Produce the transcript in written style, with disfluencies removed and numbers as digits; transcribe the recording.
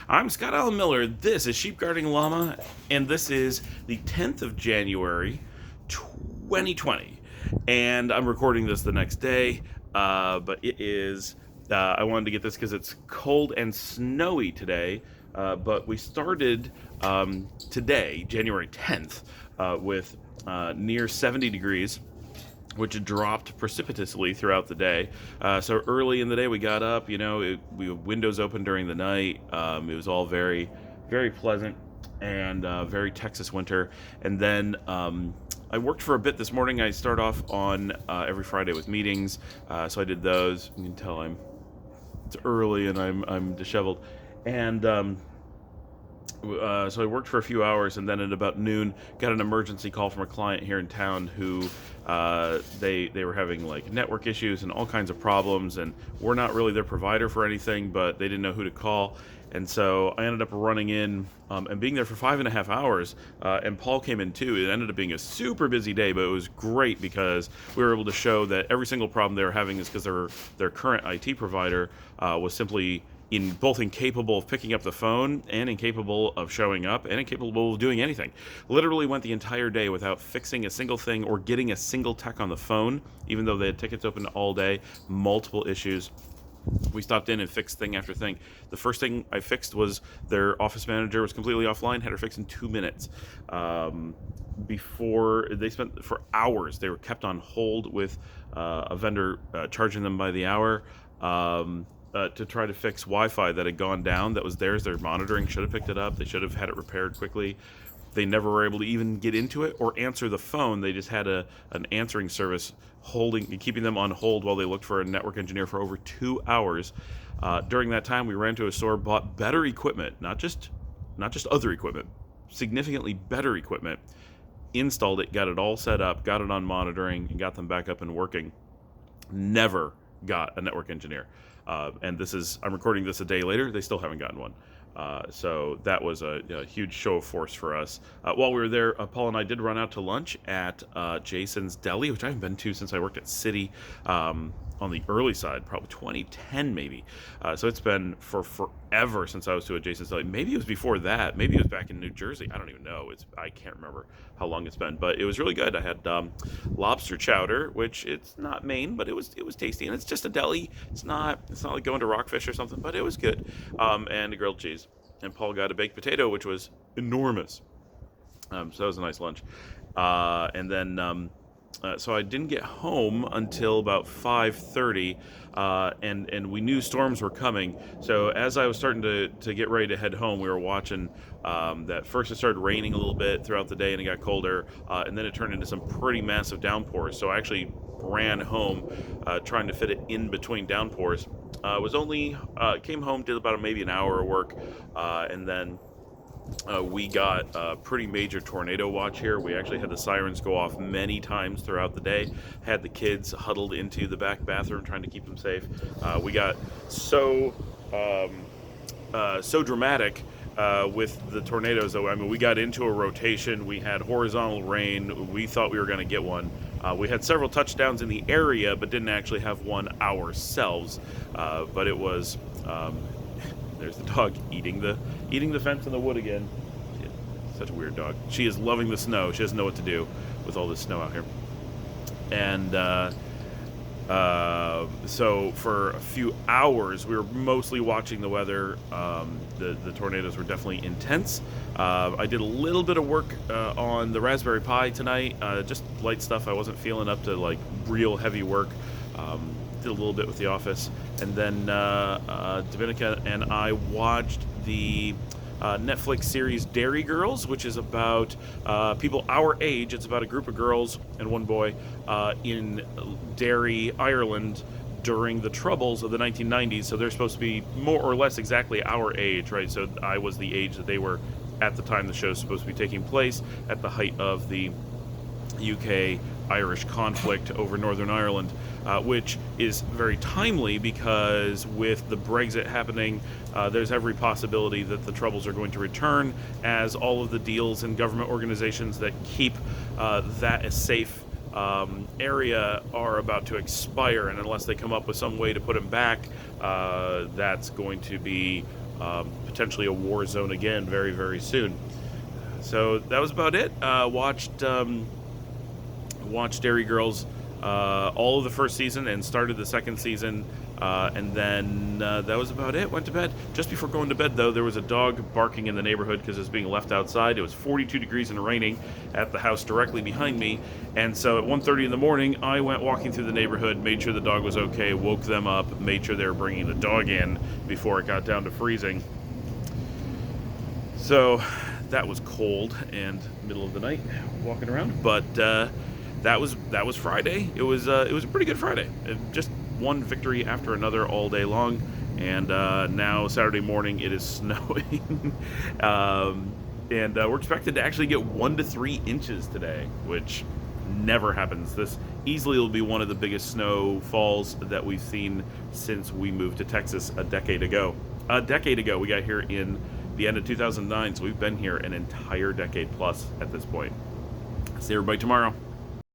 I'm Scott Allen Miller. This is Sheep Guarding Llama, and this is the 10th of January, 2020. And I'm recording this the next day, but it is. I wanted to get this because it's cold and snowy today. But we started today, January 10th, with near 70 degrees, which dropped precipitously throughout the day. So early in the day, we got up. We had windows open during the night. It was all very, very pleasant and very Texas winter. And then I worked for a bit this morning. I start off on every Friday with meetings, so I did those. You can tell it's early and I'm disheveled, and so I worked for a few hours, and then at about noon, got an emergency call from a client here in town who they were having like network issues and all kinds of problems, and we're not really their provider for anything, but they didn't know who to call, and so I ended up running in and being there for 5.5 hours, and Paul came in too. It ended up being a super busy day, but it was great because we were able to show that every single problem they were having is because their current IT provider was simply both incapable of picking up the phone and incapable of showing up and incapable of doing anything. Literally went the entire day without fixing a single thing or getting a single tech on the phone, even though they had tickets open all day, multiple issues. We stopped in and fixed thing after thing. The first thing I fixed was their office manager was completely offline, had her fixed in 2 minutes. Before they spent for hours, they were kept on hold with a vendor charging them by the hour. To try to fix Wi-Fi that had gone down, that was theirs. Their monitoring should have picked it up. They should have had it repaired quickly. They never were able to even get into it or answer the phone. They just had an answering service keeping them on hold while they looked for a network engineer for over 2 hours. During that time, we ran to a store, bought better equipment, not just other equipment, significantly better equipment, installed it, got it all set up, got it on monitoring, and got them back up and working. Never got a network engineer. And I'm recording this a day later. They still haven't gotten one. So that was a huge show of force for us. While we were there, Paul and I did run out to lunch at Jason's Deli, which I haven't been to since I worked at City on the early side, probably 2010 maybe. So it's been for forever since I was to a Jason's Deli. Maybe it was before that. Maybe it was back in New Jersey. I don't even know. I can't remember how long it's been, but it was really good. I had lobster chowder, which it's not Maine, but it was tasty, and it's just a deli. It's not like going to Rockfish or something, but it was good. And a grilled cheese. And Paul got a baked potato, which was enormous. So that was a nice lunch. And then so I didn't get home until about 5:30, and we knew storms were coming. So as I was starting to get ready to head home, we were watching that first it started raining a little bit throughout the day, and it got colder, and then it turned into some pretty massive downpours. So I actually ran home trying to fit it in between downpours. Came home, did about maybe an hour of work, and then we got a pretty major tornado watch here. We actually had the sirens go off many times throughout the day. Had the kids huddled into the back bathroom trying to keep them safe. We got so dramatic with the tornadoes, though. I mean, we got into a rotation. We had horizontal rain. We thought we were going to get one. We had several touchdowns in the area, but didn't actually have one ourselves. But it was... There's the dog eating the fence in the wood again. Such a weird dog. She is loving the snow. She doesn't know what to do with all this snow out here. And so for a few hours, we were mostly watching the weather. The tornadoes were definitely intense. I did a little bit of work on the Raspberry Pi tonight, just light stuff. I wasn't feeling up to like real heavy work. Did a little bit with the office, and then Dominica and I watched the Netflix series Derry Girls, which is about people our age. It's about a group of girls and one boy in Derry, Ireland, during the Troubles of the 1990s. So they're supposed to be more or less exactly our age, right? So I was the age that they were at the time the show's supposed to be taking place, at the height of the UK-Irish conflict over Northern Ireland, which is very timely because with the Brexit happening, there's every possibility that the Troubles are going to return, as all of the deals and government organizations that keep that a safe area are about to expire, and unless they come up with some way to put them back, that's going to be potentially a war zone again very, very soon. So that was about it. Watched Derry Girls all of the first season and started the second season, and then that was about it. Went to bed. Just before going to bed, though, there was a dog barking in the neighborhood because it was being left outside. It was 42 degrees and raining at the house directly behind me, and so at 1:30 in the morning, I went walking through the neighborhood, made sure the dog was okay, woke them up, made sure they were bringing the dog in before it got down to freezing. So that was cold and middle of the night walking around, but that was Friday. It was a pretty good Friday. Just one victory after another all day long, and now Saturday morning it is snowing, and we're expected to actually get 1 to 3 inches today, which never happens. This easily will be one of the biggest snowfalls that we've seen since we moved to Texas a decade ago. A decade ago, we got here in the end of 2009, so we've been here an entire decade plus at this point. See everybody tomorrow.